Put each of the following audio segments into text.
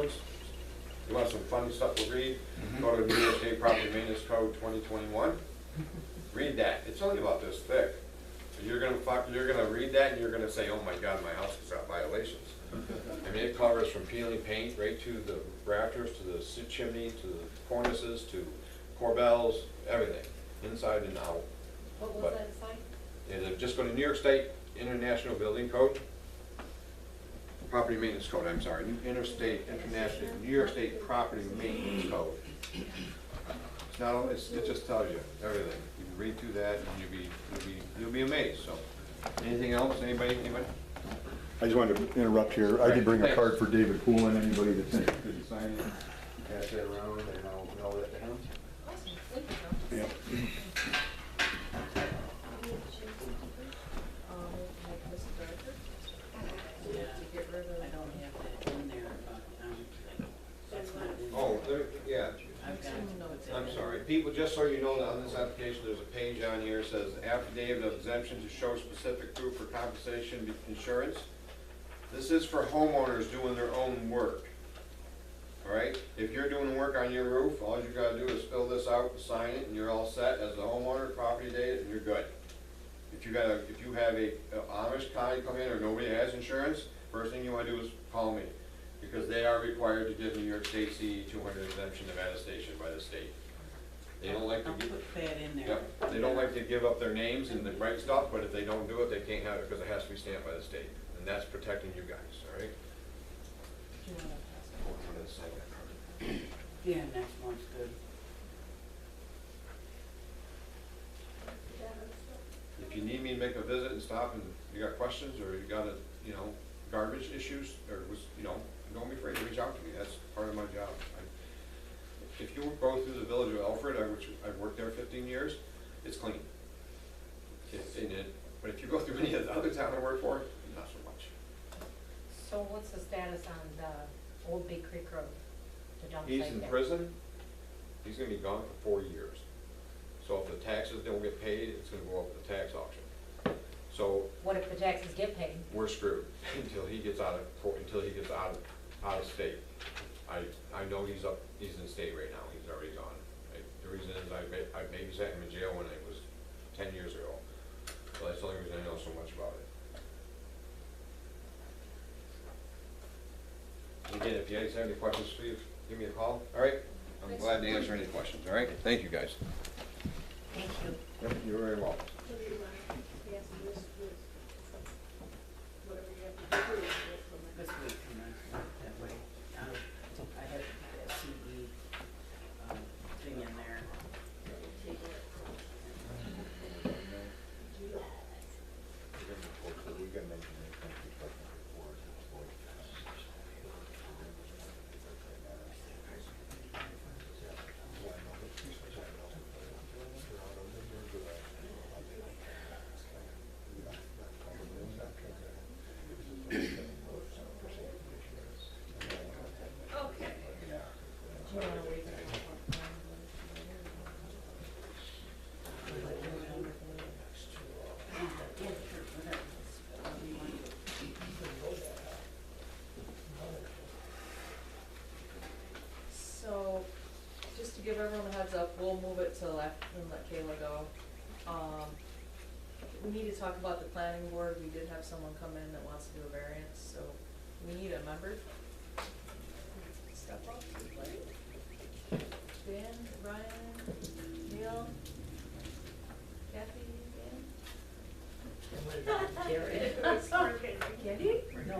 codes. You want some fun stuff to read? Go to New York State Property Maintenance Code 2021. Read that. It's only about this thick. You're gonna read that and you're gonna say, oh my God, my house has got violations. I mean, it covers from peeling paint right to the rafters, to the chimney, to the cornices, to corbels, everything, inside and out. What was But- that site? And just go to New York State International Building Code, Property Maintenance Code, I'm sorry, New York State Property Maintenance Code. It just tells you everything. You can read through that and you'll be amazed, so. Anything else, anybody? I just wanted to interrupt here. I did bring a card for David Poulin. Anybody that's interested in signing, pass that around and I'll mail that to him. Awesome, thank you. Yep. Like Mrs. Director? Yeah, To get rid of. I don't have that in there, but, that's not in there. Oh, yeah. I've got to put that I'm in. sorry. People, just so you know, that on this application, there's a page on here that says affidavit of exemption to show specific proof for compensation insurance. This is for homeowners doing their own work. All right? If you're doing work on your roof, all you gotta do is fill this out, sign it, and you're all set as a homeowner, property data, and you're good. If you have a Amish guy come in or nobody has insurance, first thing you wanna do is call me. Because they are required to give New York State CE 200 exemption of attestation by the state. They don't like to I'll give, put that in there. yep, they don't like to give up their names and the right stuff, but if they don't do it, they can't have it because it has to be stamped by the state. And that's protecting you guys, all right? Do you wanna pass it? Oh, I'm gonna sign that card. Yeah, next one's good. If you need me to make a visit and stop and you got questions or you got garbage issues or don't be afraid to reach out to me. That's part of my job. If you go through the village of Alfred, which I've worked there 15 years, it's clean. But if you go through any of the other town I work for, not so much. So what's the status on the old Big Creek Road, the dump site He's there? in prison. He's gonna be gone for 4 years. So if the taxes don't get paid, it's gonna go up at the tax auction. So What if the taxes get paid? we're screwed until he gets out of state. I know he's in state right now, he's already gone. The reason is I babysat him in jail when it was 10 years ago. So that's the only reason I know so much about it. Again, if you guys have any questions, please give me a call, all right? I'm glad to answer any questions, all right? Thank you, guys. Thank you. Yep, you're very welcome. This week, and that way, I have a CE thing in there. Do you wanna wait for the- So, just to give everyone a heads up, we'll move it till after and let Kayla go. We need to talk about the planning board. We did have someone come in that wants to do a variance, so we need a member. Step up, please. Dan, Ryan, Neil, Kathy, Dan? Candy? No.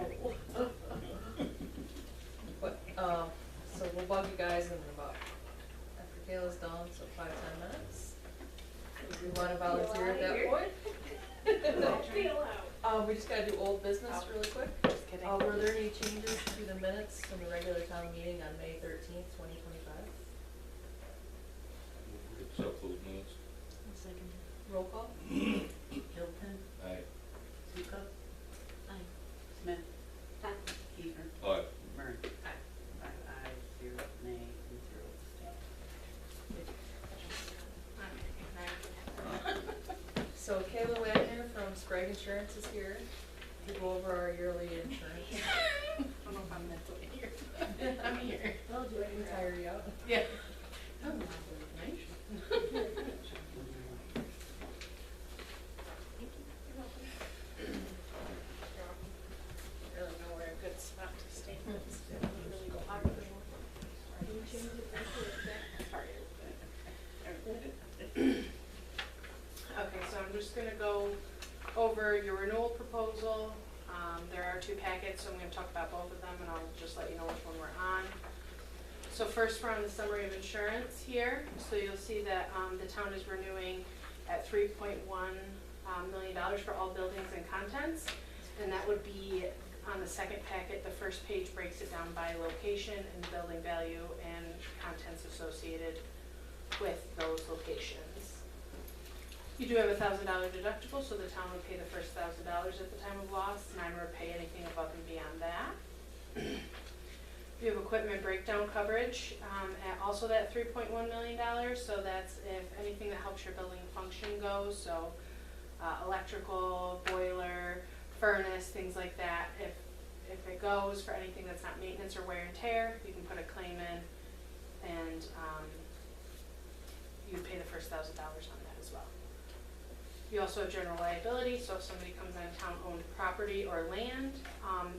But, so we'll bug you guys in about, after Kayla's done, so 5-10 minutes. If you wanna volunteer at that point. We just gotta do old business really quick. Just kidding. Were there any changes to the minutes from the regular town meeting on May 13th, 2025? Accept those minutes. Second. Roll call? Hilton, Aye. Suka, Aye. Smith, Kiefer, Aye. Murray. Aye, 0, nay, and 0 abstain. So Kayla Wagner from Sprague Insurance is here to go over our yearly insurance. I don't know if I'm meant to be here. I'm here. I'll do it, retire you out. Yeah. Oh, not the information. Really know where a good spot to stand is. Really go up. Okay, so I'm just gonna go over your renewal proposal. There are two packets, so I'm gonna talk about both of them, and I'll just let you know which one we're on. So first, we're on the summary of insurance here. So you'll see that the town is renewing at $3.1 million for all buildings and contents. And that would be on the second packet. The first page breaks it down by location and building value and contents associated with those locations. You do have a $1,000 deductible, so the town would pay the first $1,000 at the time of loss, and I would pay anything above and beyond that. You have equipment breakdown coverage at also that $3.1 million, so that's if anything that helps your building function goes, so electrical, boiler, furnace, things like that. If it goes for anything that's not maintenance or wear and tear, you can put a claim in, and you pay the first $1,000 on that as well. You also have general liability, so if somebody comes on town-owned property or land,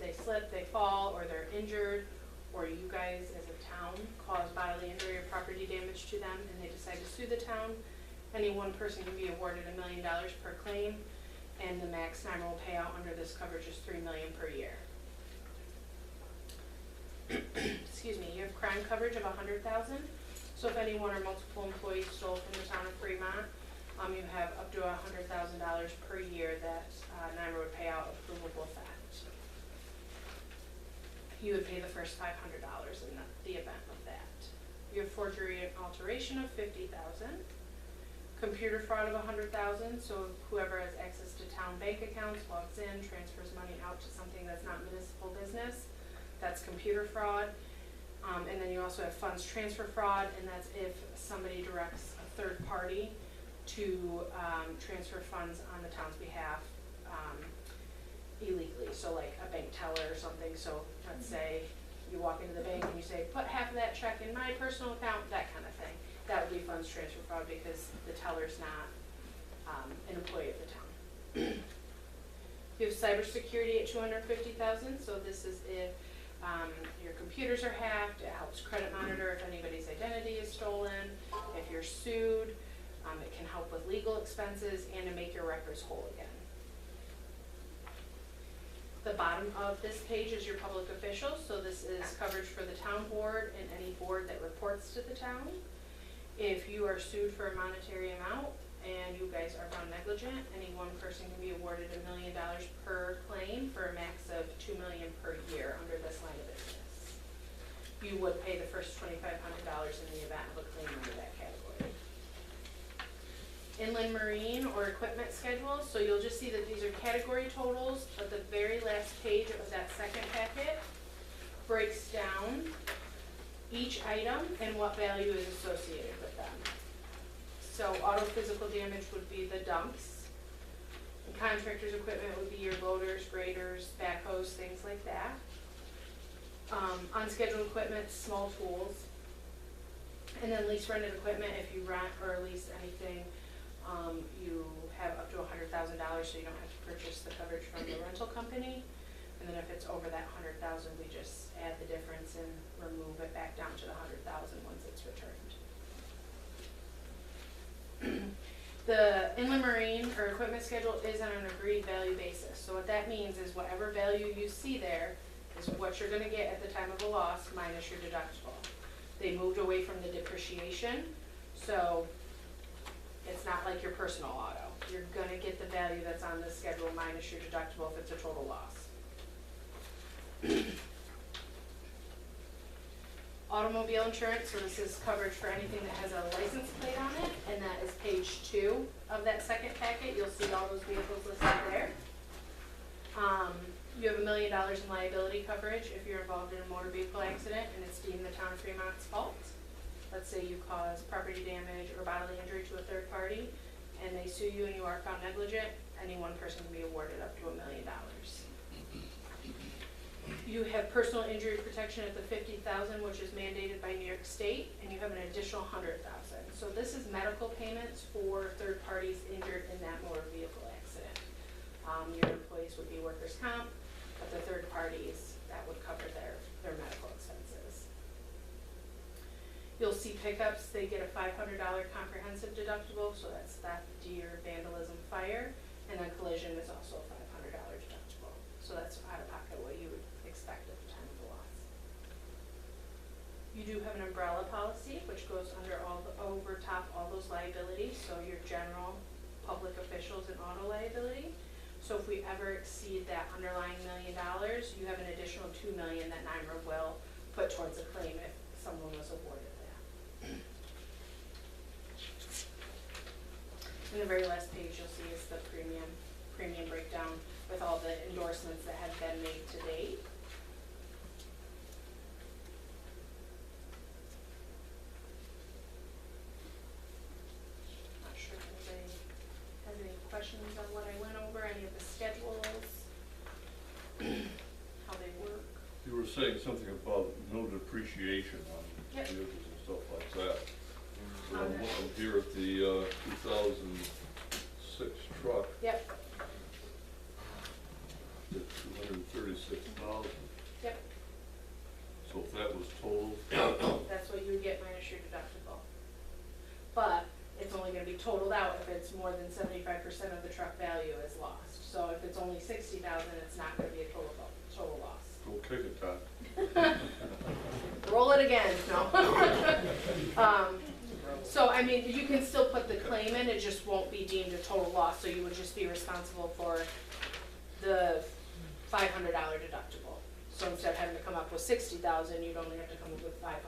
they slip, they fall, or they're injured, or you guys as a town cause bodily injury or property damage to them, and they decide to sue the town, any one person can be awarded $1 million per claim, and the max NYMER payout under this coverage is $3 million per year. Excuse me. You have crime coverage of $100,000. So if any one or multiple employees stole from the town of Fremont, you have up to $100,000 per year that NYMER would pay out of provable theft. You would pay the first $500 in the event of that. You have forgery and alteration of $50,000. Computer fraud of $100,000, so whoever has access to town bank accounts, logs in, transfers money out to something that's not municipal business, that's computer fraud. And then you also have funds transfer fraud, and that's if somebody directs a third party to transfer funds on the town's behalf illegally, so like a bank teller or something. So let's say you walk into the bank and you say, put half of that check in my personal account, that kind of thing. That would be funds transfer fraud because the teller's not an employee of the town. You have cybersecurity at $250,000, so this is if your computers are hacked. It helps credit monitor if anybody's identity is stolen. If you're sued, it can help with legal expenses and to make your records whole again. The bottom of this page is your public officials, so this is coverage for the town board and any board that reports to the town. If you are sued for a monetary amount and you guys are found negligent, any one person can be awarded $1 million per claim for a max of $2 million per year under this line of business. You would pay the first $2,500 in the event of a claim under that category. Inland marine or equipment schedules, so you'll just see that these are category totals, but the very last page of that second packet breaks down each item and what value is associated with them. So auto physical damage would be the dumps. And contractor's equipment would be your loaders, graders, backhoes, things like that. Unscheduled equipment, small tools. And then lease rented equipment, if you rent or lease anything, you have up to $100,000, so you don't have to purchase the coverage from the rental company. And then if it's over that $100,000, we just add the difference and remove it back down to the $100,000 once it's returned. The inland marine or equipment schedule is on an agreed value basis. So what that means is whatever value you see there is what you're gonna get at the time of the loss minus your deductible. They moved away from the depreciation, so it's not like your personal auto. You're gonna get the value that's on the schedule minus your deductible if it's a total loss. Automobile insurance, so this is coverage for anything that has a license plate on it, and that is page 2 of that second packet. You'll see all those vehicles listed there. You have $1 million in liability coverage if you're involved in a motor vehicle accident and it's deemed the town of Fremont's fault. Let's say you cause property damage or bodily injury to a third party and they sue you and you are found negligent, any one person can be awarded up to $1 million. You have personal injury protection at the 50,000, which is mandated by New York State, and you have an additional 100,000. So this is medical payments for third parties injured in that motor vehicle accident. Your employees would be workers' comp, but the third parties, that would cover their medical expenses. You'll see pickups, they get a $500 comprehensive deductible, so that's theft, deer, vandalism, fire, and then collision is also a $500 deductible. So that's out of pocket what you would expect at the time of the loss. You do have an umbrella policy, which goes under over top all those liabilities, so your general, public officials, and auto liability. So if we ever exceed that underlying $1 million, you have an additional $2 million that NYMER will put towards a claim if someone was awarded that. And the very last page you'll see is the premium breakdown with all the endorsements that have been made to date. Not sure if anybody has any questions on what I went over, any of the schedules, how they work. You were saying something about no depreciation on Yep. vehicles and stuff like that. So On I'm the- looking here at the 2006 truck, Yep, the 236,000. yep, So if that was totaled, that's what you would get minus your deductible. But it's only gonna be totaled out if it's more than 75% of the truck value is lost. So if it's only 60,000, it's not gonna be a total loss. go kick it, Todd. Roll it again, no. So, I mean, you can still put the claim in, it just won't be deemed a total loss, so you would just be responsible for the $500 deductible. So instead of having to come up with 60,000, you'd only have to come up with 500,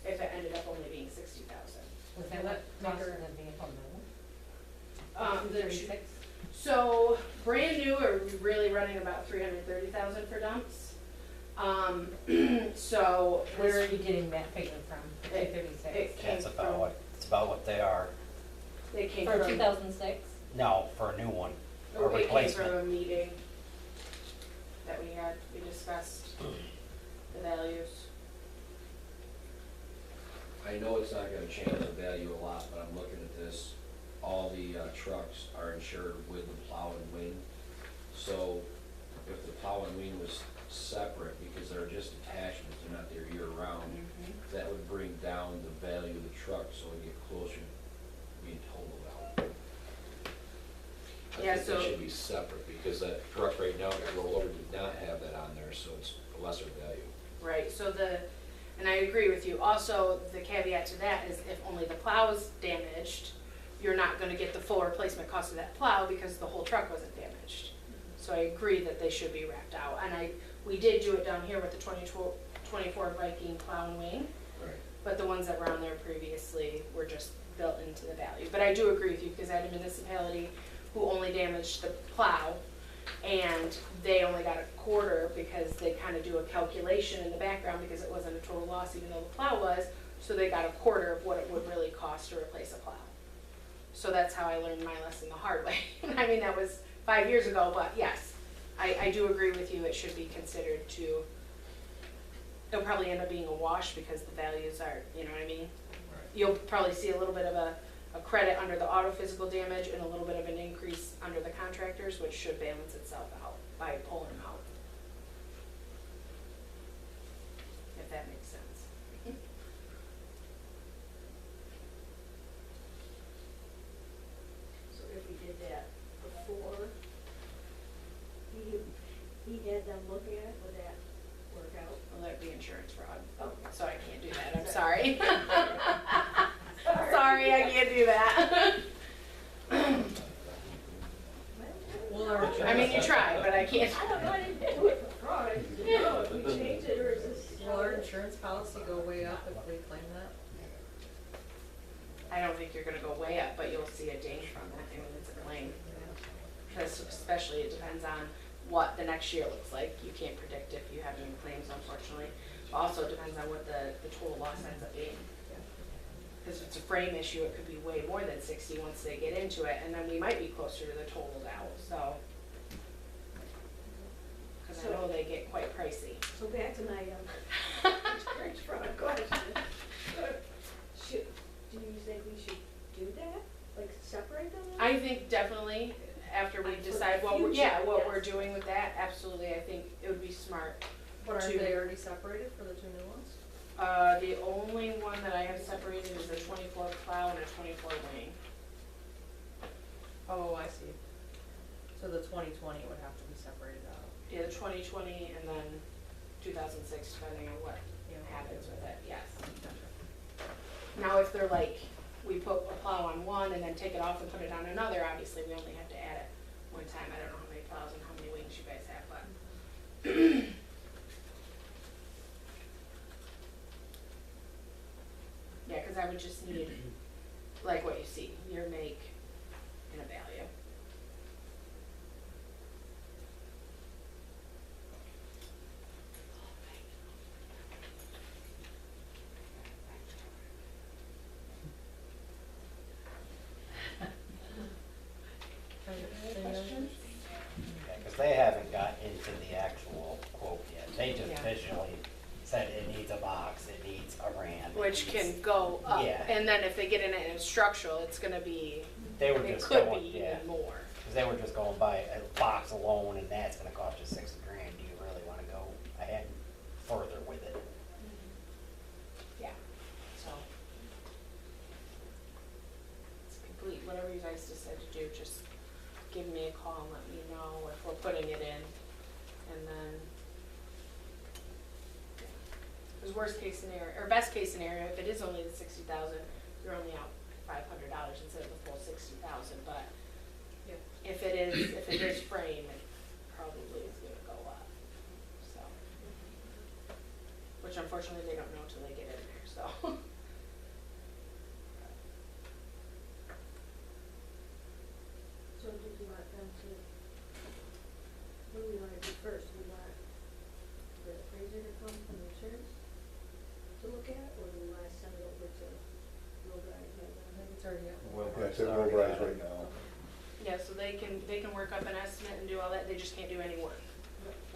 if it ended up only being 60,000. Was that what cost of the vehicle new? The- 36? So, brand new, are really running about 330,000 for dumps. So, Where are you getting that figure from, It- 236? it came That's about from, what, it's about what they are. they came For from, 2006? No, for a new one, a it came from replacement. a meeting that we had, we discussed the values. I know it's not gonna change the value a lot, but I'm looking at this, all the trucks are insured with the plow and wing. So if the plow and wing was separate, because they're just attachments, they're not there year-round, that would bring down the value of the truck, so it'd get closer to being totaled out. Yeah, I think so- they should be separate, because that truck right now, that rollover did not have that on there, so it's a lesser value. Right, so and I agree with you, also, the caveat to that is if only the plow is damaged, you're not gonna get the full replacement cost of that plow because the whole truck wasn't damaged. So I agree that they should be wrapped out, and we did do it down here with the 2024 Viking plow and wing, Right. but the ones that were on there previously were just built into the value. But I do agree with you, because I had a municipality who only damaged the plow, and they only got a quarter because they kind of do a calculation in the background because it wasn't a total loss even though the plow was, so they got a quarter of what it would really cost to replace a plow. So that's how I learned my lesson the hard way. I mean, that was 5 years ago, but yes, I do agree with you, it should be considered to, it'll probably end up being a wash because the values are, you know what I mean? You'll probably see a little bit of a credit under the auto physical damage and a little bit of an increase under the contractors, which should balance itself out by pulling them out. If that makes sense. So if we did that before, he had them look at it, would that work out? Well, that'd be insurance fraud, Oh. so I can't do that, I'm sorry. Sorry, I can't do that. I mean, you try, but I can't. I don't know, I didn't do it for fraud, I just didn't know if we changed it, or is this? Will our insurance policy go way up if we claim that? I don't think you're gonna go way up, but you'll see a ding from it, I mean, it's a claim. Because especially it depends on what the next year looks like, you can't predict if you have any claims unfortunately. Also, it depends on what the total loss ends up being. Because if it's a frame issue, it could be way more than 60 once they get into it, and then we might be closer to the totaled out, so. cause I know they get quite pricey. So back to my, insurance fraud question. Should, do you think we should do that? Like separate them? I think definitely, after we For decide the what we're, future, what yes. we're doing with that, absolutely, I think it would be smart. But aren't to- they already separated for the two new ones? The only one that I have separated is a 24 plow and a 24 wing. Oh, I see. So the 2020 would have to be separated out. Yeah, the 2020 and then 2006, depending on what happens with it, yes. Now, if they're like, we put a plow on one and then take it off and put it on another, obviously, we only have to add it one time. I don't know how many plows and how many wings you guys have, but. Yeah, cause I would just need, like what you see, your make and a value. Any questions? Because they haven't got into the actual quote yet. They just Yeah. visually said it needs a box, it needs a ramp. it Which needs- can go up, Yeah. and then if they get in it in structural, it's gonna be, They were it just could going, be yeah, even more. because they were just going by a box alone, and that's gonna cost you $60,000. Do you really wanna go ahead further with it? Yeah, so. It's complete, whatever you guys decide to do, just give me a call and let me know if we're putting it in, and then. Because worst case scenario, or best case scenario, if it is only the 60,000, you're only out $500 instead of the full 60,000, but. Yeah. If it is frame, it probably is gonna go up, so. Which unfortunately they don't know till they get in there, so. So did you want them to, what do we wanna do first? Do we want the appraiser to come from insurance to look at, or do we wanna send it over to Road Guy? I think it's already out. Yeah, it's at Rollbri's right now. Yeah, so they can work up an estimate and do all that, they just can't do any work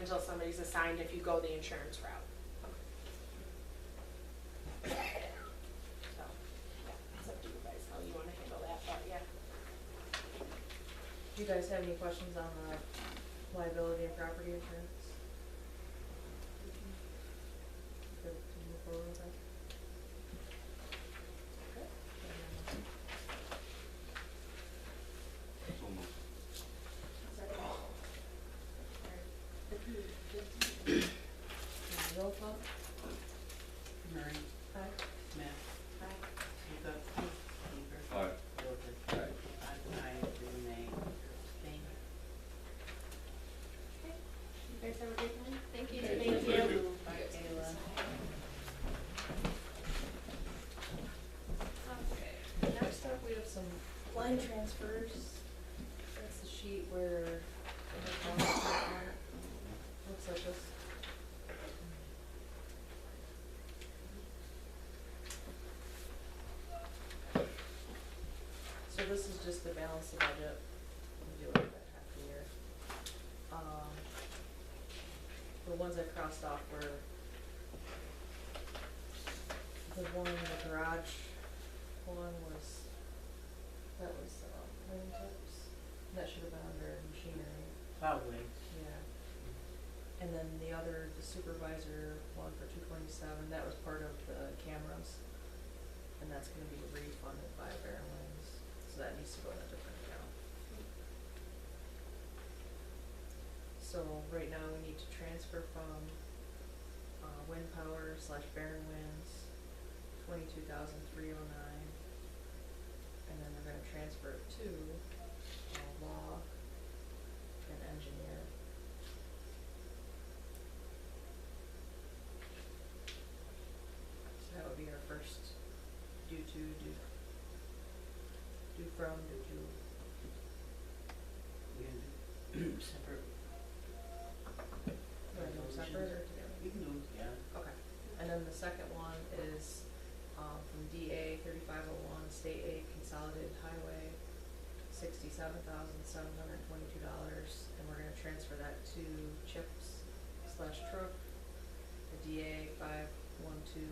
until somebody's assigned if you go the insurance route. So, yeah, it's up to you guys how you wanna handle that, but yeah. Do you guys have any questions on the liability and property insurance? Good to move forward with that? Okay. So moved. Roll call? Murray, Aye. Smith, Aye. Luca, Weaver, Aye. Wilbur, I, Renee, Jane. You guys have a great night? Thank you. Thank Thank you. you. Bye, Kayla. Okay, next up, we have some line transfers. That's the sheet where the looks like this. So this is just to balance the budget. We do it at half the year. The ones I crossed off were the one, the garage one was, that was, wing tips. That should have been under machinery, Probably. yeah. And then the other, the supervisor one for 227, that was part of the cameras. And that's gonna be refunded by Bear Wings, so that needs to go in a different account. So right now, we need to transfer from, wind power / Bear Winds, 22,309. And then we're gonna transfer it to, law and engineer. So that would be our first due to, due from, due to. We can do separate. Do I do them separate or together? We can do, yeah. Okay, and then the second one is, from DA 3501, State Aid Consolidated Highway, $67,722, and we're gonna transfer that to CHIPS slash truck, the DA 512